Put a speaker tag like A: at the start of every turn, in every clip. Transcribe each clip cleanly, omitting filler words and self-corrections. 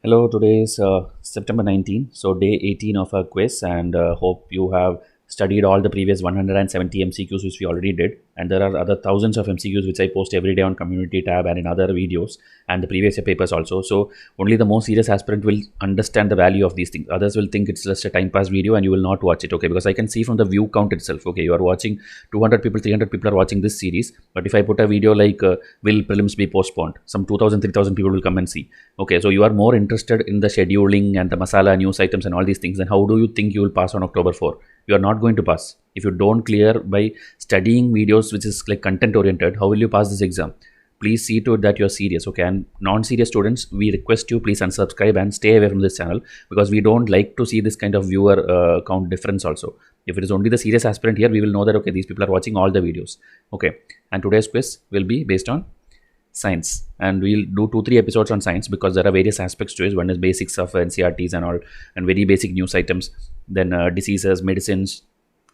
A: Hello, today is September 19, so day 18 of our quiz, and hope you have studied all the previous 170 MCQs which we already did. And there are other thousands of MCQs which I post every day on community tab and in other videos and the previous year papers also. So only the most serious aspirant will understand the value of these things. Others will think it's just a time pass video and you will not watch it, okay? Because I can see from the view count itself, okay, you are watching 200 people, 300 people are watching this series. But if I put a video like will prelims be postponed, some 2000, 3000 people will come and see. Okay, so you are more interested in the scheduling and the masala news items and all these things. And how do you think you will pass on October 4? You are not going to pass. If you don't clear by studying videos which is like content oriented, how will you pass this exam? Please see to it that you're serious, okay? And non-serious students, we request you please unsubscribe and stay away from this channel because we don't like to see this kind of viewer count difference also. If it is only the serious aspirant here, we will know that, okay, these people are watching all the videos, okay? And today's quiz will be based on science, and we'll do 2-3 episodes on science because there are various aspects to it. One is basics of NCERTs and all, and very basic news items, then diseases, medicines,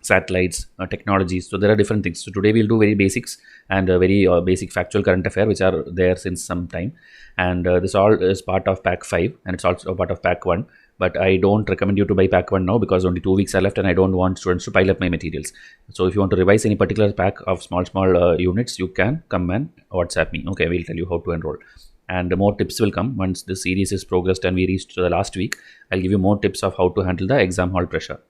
A: satellites, technologies. So there are different things. So today we'll do very basics and very basic factual current affair which are there since some time, and this all is part of pack 5 and it's also part of pack 1. But I don't recommend you to buy pack 1 now because only 2 weeks are left and I don't want students to pile up my materials. So if you want to revise any particular pack of small units, you can come and WhatsApp me. Okay, we'll tell you how to enroll. And more tips will come once the series is progressed and we reached the last week. I'll give you more tips of how to handle the exam hall pressure.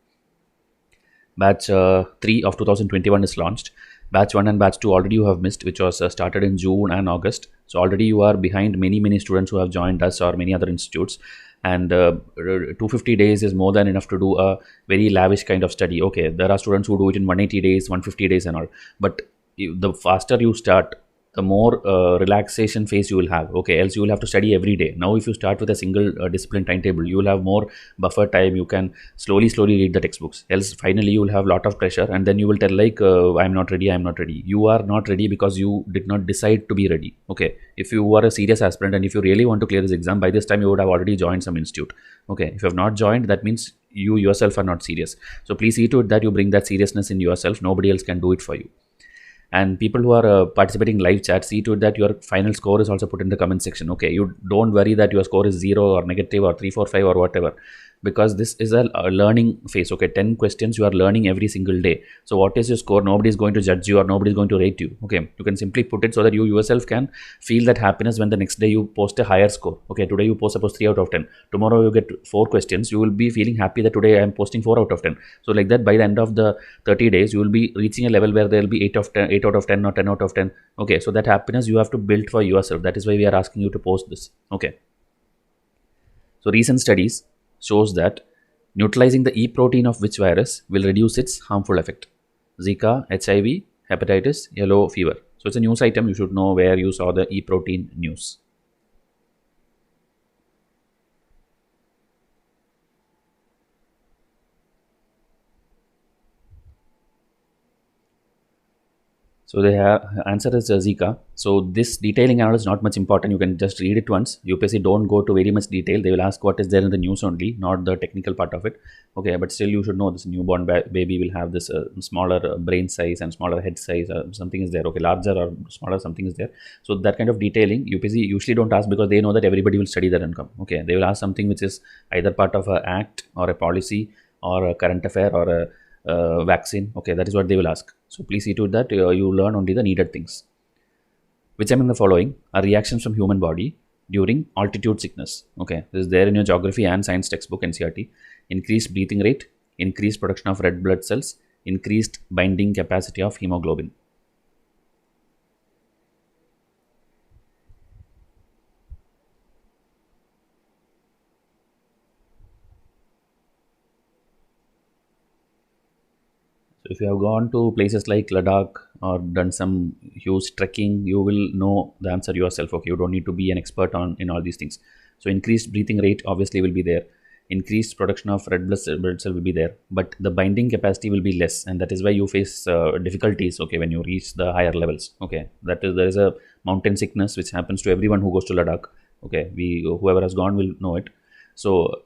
A: Batch 3 of 2021 is launched. Batch 1 and batch 2 already you have missed, which was started in June and August. So already you are behind many students who have joined us or many other institutes. And 250 days is more than enough to do a very lavish kind of study. Okay, there are students who do it in 180 days, 150 days and all. But the faster you start, the more relaxation phase you will have. Okay, else you will have to study every day. Now if you start with a single discipline timetable, you will have more buffer time. You can slowly read the textbooks. Else finally you will have a lot of pressure and then you will tell like I'm not ready. You are not ready because you did not decide to be ready. Okay, if you are a serious aspirant and if you really want to clear this exam, by this time you would have already joined some institute. Okay, if you have not joined, that means you yourself are not serious. So please see to it that you bring that seriousness in yourself. Nobody else can do it for you. And people who are participating live chat, see to it that your final score is also put in the comment section. Okay, you don't worry that your score is 0 or negative or 345 or whatever, because this is a learning phase. Okay, 10 questions you are learning every single day. So what is your score? Nobody is going to judge you or nobody is going to rate you. Okay, you can simply put it so that you yourself can feel that happiness when the next day you post a higher score. Okay, today you post suppose 3 out of 10, tomorrow you get 4 questions, you will be feeling happy that today I am posting 4 out of 10. So like that, by the end of the 30 days you will be reaching a level where there will be 8 of 10, 8 out of 10 or 10 out of 10. Okay, so that happiness you have to build for yourself. That is why we are asking you to post this. Okay, so recent studies shows that neutralizing the E protein of which virus will reduce its harmful effect? Zika, HIV, hepatitis, yellow fever. So it's a news item. You should know where you saw the E protein news. So the answer is Zika. So this detailing analysis is not much important. You can just read it once. UPSC don't go to very much detail. They will ask what is there in the news only, not the technical part of it. Okay, but still you should know this newborn baby will have this smaller brain size and smaller head size. Something is there. Okay, larger or smaller, something is there. So that kind of detailing UPSC usually don't ask because they know that everybody will study their income. Okay, they will ask something which is either part of an act or a policy or a current affair or a vaccine. Okay, that is what they will ask. So please see to it that you learn only the needed things. Which among the following are reactions from human body during altitude sickness? Okay, this is there in your geography and science textbook NCERT. Increased breathing rate, increased production of red blood cells, increased binding capacity of hemoglobin. So if you have gone to places like Ladakh or done some huge trekking, you will know the answer yourself. Okay, you don't need to be an expert in all these things. So increased breathing rate obviously will be there. Increased production of red blood cell will be there, but the binding capacity will be less, and that is why you face difficulties. Okay, when you reach the higher levels. Okay, there is a mountain sickness which happens to everyone who goes to Ladakh. Okay, whoever has gone will know it. So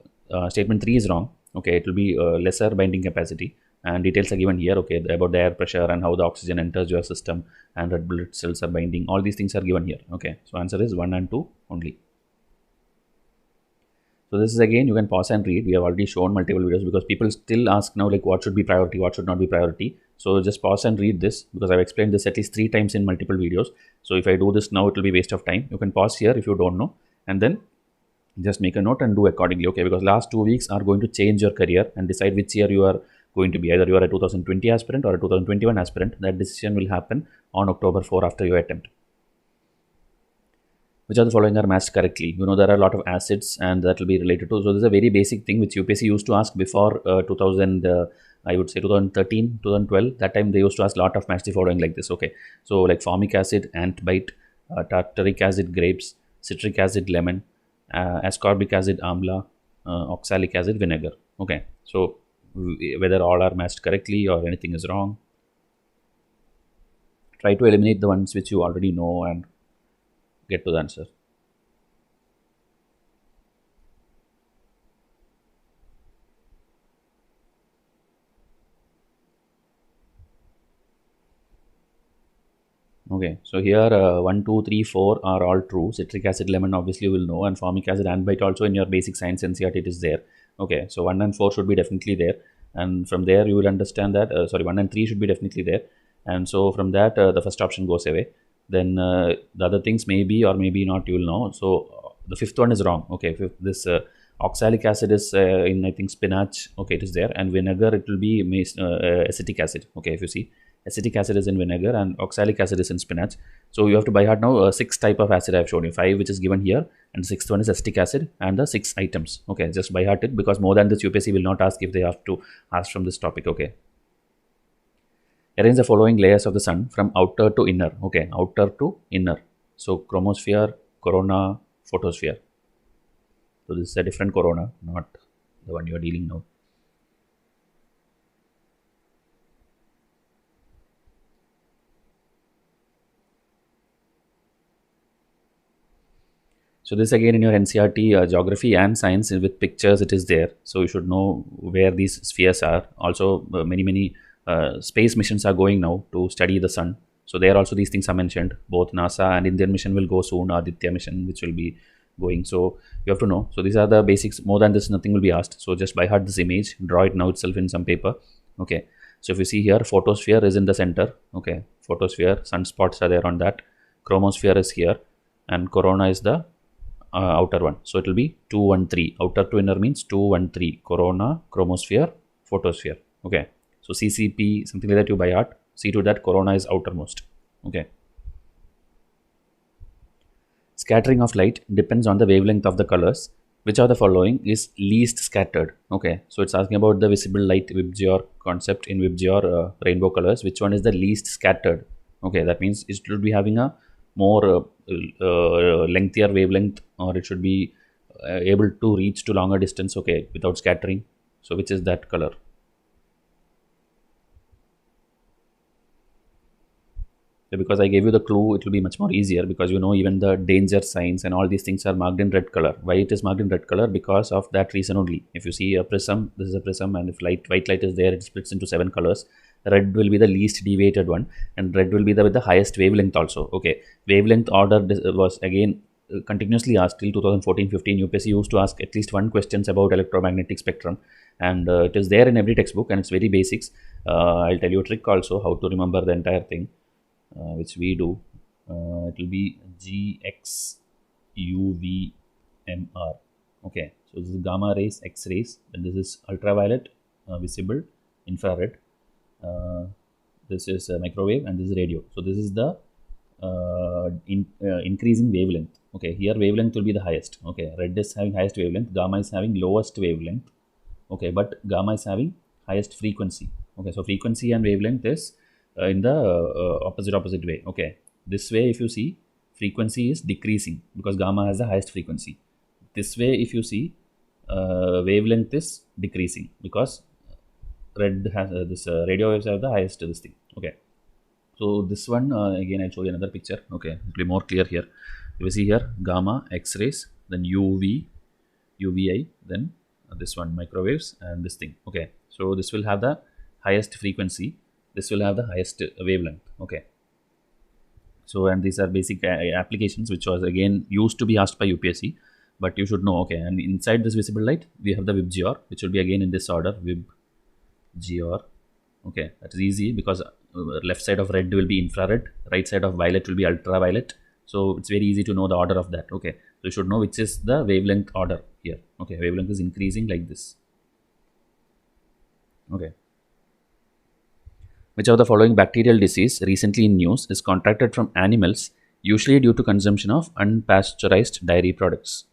A: statement 3 is wrong. Okay, it will be lesser binding capacity. And details are given here, okay, about the air pressure and how the oxygen enters your system and red blood cells are binding. All these things are given here. Okay, so answer is 1 and 2 only. So this is again, you can pause and read. We have already shown multiple videos because people still ask now like what should be priority, what should not be priority. So just pause and read this because I've explained this at least 3 times in multiple videos. So if I do this now, it will be waste of time. You can pause here if you don't know, and then just make a note and do accordingly. Okay, because last 2 weeks are going to change your career and decide which year you are going to be. Either you are a 2020 aspirant or a 2021 aspirant. That decision will happen on October 4 after your attempt. Which are the following are matched correctly? You know, there are a lot of acids and that will be related to. So this is a very basic thing which UPSC used to ask before 2000, I would say 2013, 2012. That time they used to ask a lot of match the following like this. Okay, so like formic acid, ant bite, tartaric acid, grapes, citric acid, lemon, ascorbic acid, amla, oxalic acid, vinegar. Okay, so whether all are matched correctly or anything is wrong. Try to eliminate the ones which you already know and get to the answer. Okay, so here 1, 2, 3, 4 are all true. Citric acid, lemon obviously you will know, and formic acid, ant bite also in your basic science NCERT it is there. Okay, so 1 and 4 should be definitely there, and from there you will understand that 1 and 3 should be definitely there, and so from that the first option goes away. Then the other things maybe or maybe not you will know. So the fifth one is wrong. Okay, this oxalic acid is in I think spinach. Okay, it is there, and vinegar it will be acetic acid. Okay, if you see, acetic acid is in vinegar and oxalic acid is in spinach. So you have to by heart now 6 type of acid I have shown you, 5 which is given here, and 6th one is acetic acid, and the 6 items. Okay, just by heart it, because more than this UPSC will not ask if they have to ask from this topic. Okay, arrange the following layers of the sun from outer to inner. Okay, outer to inner. So chromosphere, corona, photosphere. So this is a different corona, not the one you are dealing now. So this again in your NCERT geography and science with pictures it is there. So you should know where these spheres are. Also many space missions are going now to study the sun. So there also these things are mentioned. Both NASA and Indian mission will go soon. Aditya mission which will be going. So you have to know. So these are the basics. More than this nothing will be asked. So just by heart this image, draw it now itself in some paper. Okay. So if you see here, photosphere is in the center. Okay. Photosphere, sunspots are there on that. Chromosphere is here, and corona is the outer one. So it will be 2, 1, 3. Outer to inner means 2, 1, 3. Corona, chromosphere, photosphere. Okay. So CCP, something like that you by heart. See to that corona is outermost. Okay. Scattering of light depends on the wavelength of the colors. Which of the following is least scattered? Okay. So it's asking about the visible light VIBGYOR concept in VIBGYOR rainbow colors. Which one is the least scattered? Okay. That means it should be having a more lengthier wavelength, or it should be able to reach to longer distance, okay, without scattering. So which is that color? So because I gave you the clue, it will be much more easier, because you know even the danger signs and all these things are marked in red color. Why it is marked in red color? Because of that reason only. If you see a prism, this is a prism, and if white light is there, it splits into 7 colors. Red will be the least deviated one, and red will be with the highest wavelength also. Okay, wavelength order was again continuously asked till 2014-15. UPSC used to ask at least one questions about electromagnetic spectrum, and it is there in every textbook, and it's very basics. I'll tell you a trick also how to remember the entire thing, which we do. It will be GXUVMR. Okay, so this is gamma rays, X rays, and this is ultraviolet, visible, infrared. This is microwave, and this is radio. So this is the increasing wavelength. Okay, here wavelength will be the highest. Okay, red is having highest wavelength, gamma is having lowest wavelength. Okay, but gamma is having highest frequency. Okay, so frequency and wavelength is in the opposite way. Okay, this way if you see, frequency is decreasing because gamma has the highest frequency. This way if you see, wavelength is decreasing because red has this radio waves have the highest this thing. Okay, so this one again I'll show you another picture. Okay, it will be more clear here. You will see here gamma, X-rays, then UV, UVI, then this one microwaves, and this thing. Okay, so this will have the highest frequency, this will have the highest wavelength. Okay, so and these are basic applications which was again used to be asked by UPSC, but you should know. Okay, and inside this visible light we have the VIBGYOR, which will be again in this order, VIBGYOR. Okay, that is easy because left side of red will be infrared, right side of violet will be ultraviolet. So it's very easy to know the order of that. Okay, so you should know which is the wavelength order here. Okay, wavelength is increasing like this. Okay, which of the following bacterial disease recently in news is contracted from animals, usually due to consumption of unpasteurized dairy products?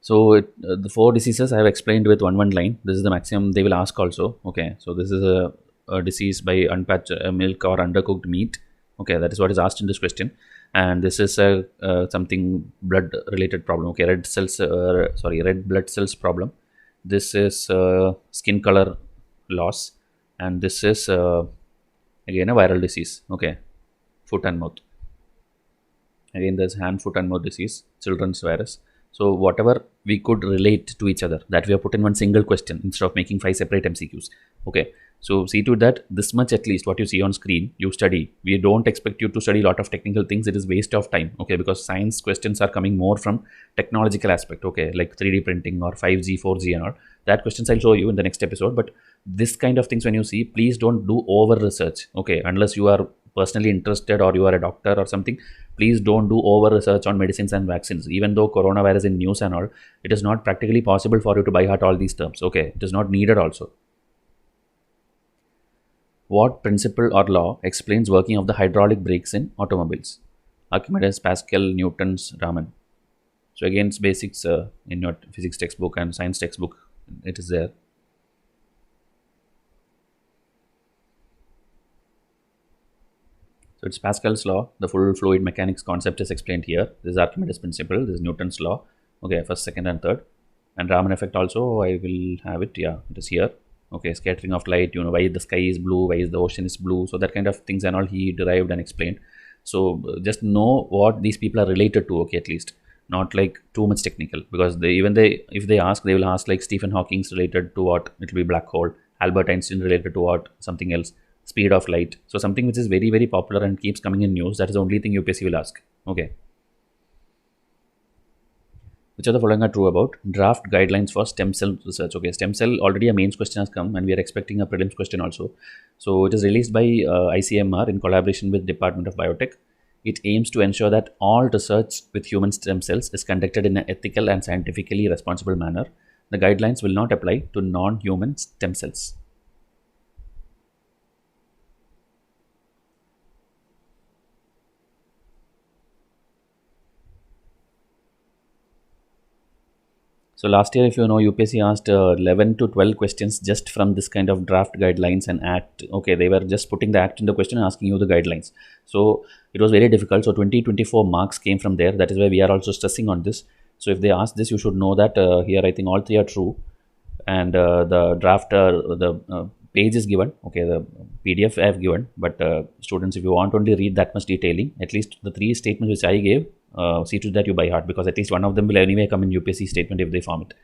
A: So the four diseases I have explained with one line. This is the maximum they will ask also. Okay, so this is a disease by unpasteurized milk or undercooked meat. Okay, that is what is asked in this question, and this is a something blood related problem. Okay, red blood cells problem. This is skin color loss, and this is again a viral disease. Okay, foot and mouth. Again, there's hand, foot, and mouth disease, children's virus. So whatever we could relate to each other, that we have put in one single question instead of making 5 separate MCQs. Okay, so see to that, this much at least what you see on screen, you study. We don't expect you to study a lot of technical things. It is waste of time. Okay, because science questions are coming more from technological aspect. Okay, like 3D printing or 5G, 4G and all. That questions I'll show you in the next episode. But this kind of things when you see, please don't do over research. Okay, unless you are personally interested or you are a doctor or something, please don't do over research on medicines and vaccines. Even though coronavirus in news and all, it is not practically possible for you to by heart all these terms. Okay, it is not needed also. What principle or law explains working of the hydraulic brakes in automobiles? Archimedes, Pascal, Newton's, Raman. So again, it's basics in your physics textbook and science textbook. It is there. So it's Pascal's law. The full fluid mechanics concept is explained here. This is Archimedes principle. This is Newton's law. Okay, first, second, and third. And Raman effect also, I will have it. Yeah, it is here. Okay, scattering of light. You know why the sky is blue, why is the ocean is blue. So that kind of things and all he derived and explained. So just know what these people are related to. Okay, at least not like too much technical, because if they ask, they will ask like Stephen Hawking's related to what, it will be black hole. Albert Einstein related to what, something else. Speed of light. So something which is very, very popular and keeps coming in news. That is the only thing UPSC will ask. Okay. Which of the following are true about draft guidelines for stem cell research? Okay, stem cell, already a mains question has come and we are expecting a prelims question also. So it is released by ICMR in collaboration with Department of Biotech. It aims to ensure that all research with human stem cells is conducted in an ethical and scientifically responsible manner. The guidelines will not apply to non-human stem cells. So last year, if you know, UPSC asked 11 to 12 questions just from this kind of draft guidelines and act. Okay, they were just putting the act in the question and asking you the guidelines. So it was very difficult. So 20-24 marks came from there. That is why we are also stressing on this. So if they ask this, you should know that here I think all three are true. And the draft, the page is given. Okay, the PDF I have given. But students, if you want only read that much detailing, at least the 3 statements which I gave, see to that you by heart, because at least one of them will anyway come in UPSC statement if they form it.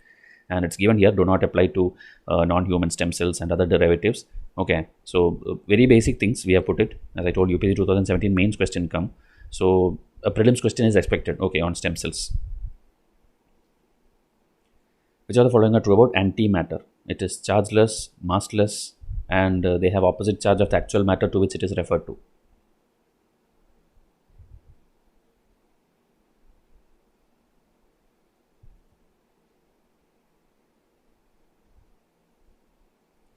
A: And it's given here, do not apply to non-human stem cells and other derivatives. Okay, so very basic things we have put it. As I told, UPSC 2017 mains question come. So a prelims question is expected, okay, on stem cells. Which of the following are true about antimatter? It is chargeless, massless, and they have opposite charge of the actual matter to which it is referred to.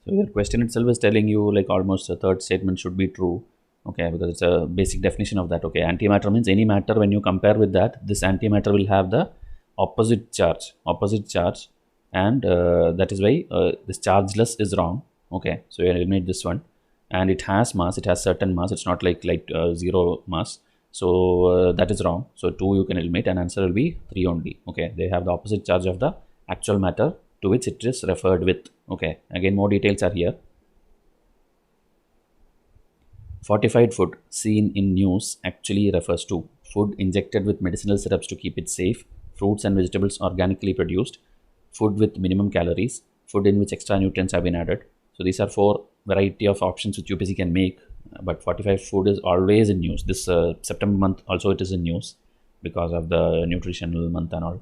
A: So your question itself is telling you like almost a third statement should be true. Okay, because it's a basic definition of that. Okay, antimatter means any matter when you compare with that, this antimatter will have the opposite charge, and that is why this chargeless is wrong. Okay, so you eliminate this one, and it has mass, it has certain mass, it's not like zero mass. So that is wrong. So 2 you can eliminate and answer will be 3 only. Okay, they have the opposite charge of the actual matter to which it is referred with. Okay, again more details are here. Fortified food seen in news actually refers to food injected with medicinal syrups to keep it safe, fruits and vegetables organically produced, food with minimum calories, food in which extra nutrients have been added. So these are 4 variety of options which UPSC can make, but fortified food is always in news. This September month also it is in news because of the nutritional month and all.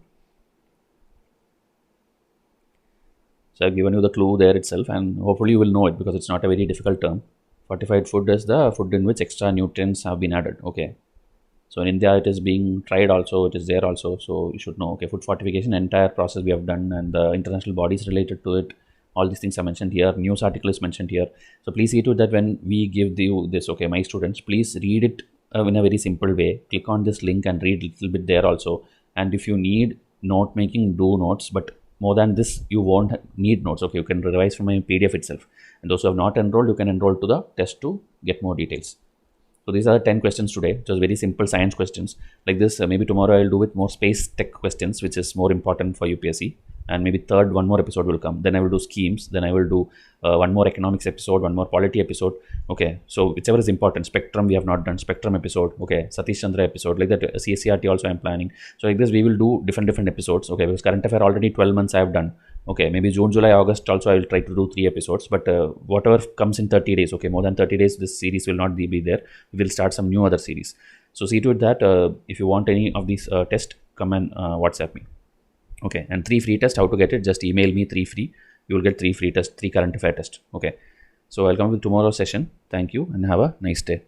A: So I've given you the clue there itself, and hopefully you will know it because it's not a very difficult term. Fortified food is the food in which extra nutrients have been added. Okay. So in India, it is being tried also, it is there also. So you should know, okay, food fortification, entire process we have done, and the international bodies related to it. All these things are mentioned here. News article is mentioned here. So please see to it that when we give you this, okay, my students, please read it in a very simple way. Click on this link and read a little bit there also. And if you need note making, do notes. But more than this, you won't need notes. Okay, you can revise from my PDF itself. And those who have not enrolled, you can enroll to the test to get more details. So these are 10 questions today, just very simple science questions like this. Maybe tomorrow I'll do with more space tech questions, which is more important for UPSC. And maybe third, one more episode will come. Then I will do schemes. Then I will do one more economics episode, one more polity episode. Okay, so whichever is important. Spectrum we have not done. Spectrum episode. Okay, Satish Chandra episode. Like that, CSCRT also I'm planning. So like this, we will do different episodes. Okay, because current affair already 12 months I have done. Okay, maybe June, July, August also I will try to do 3 episodes. But whatever comes in 30 days. Okay, more than 30 days, this series will not be there. We will start some new other series. So see to it that if you want any of these tests, come and WhatsApp me. Okay, and 3 free tests, how to get it? Just email me 3 free. You will get 3 free tests, 3 current affair tests. Okay, so I'll come with tomorrow's session. Thank you and have a nice day.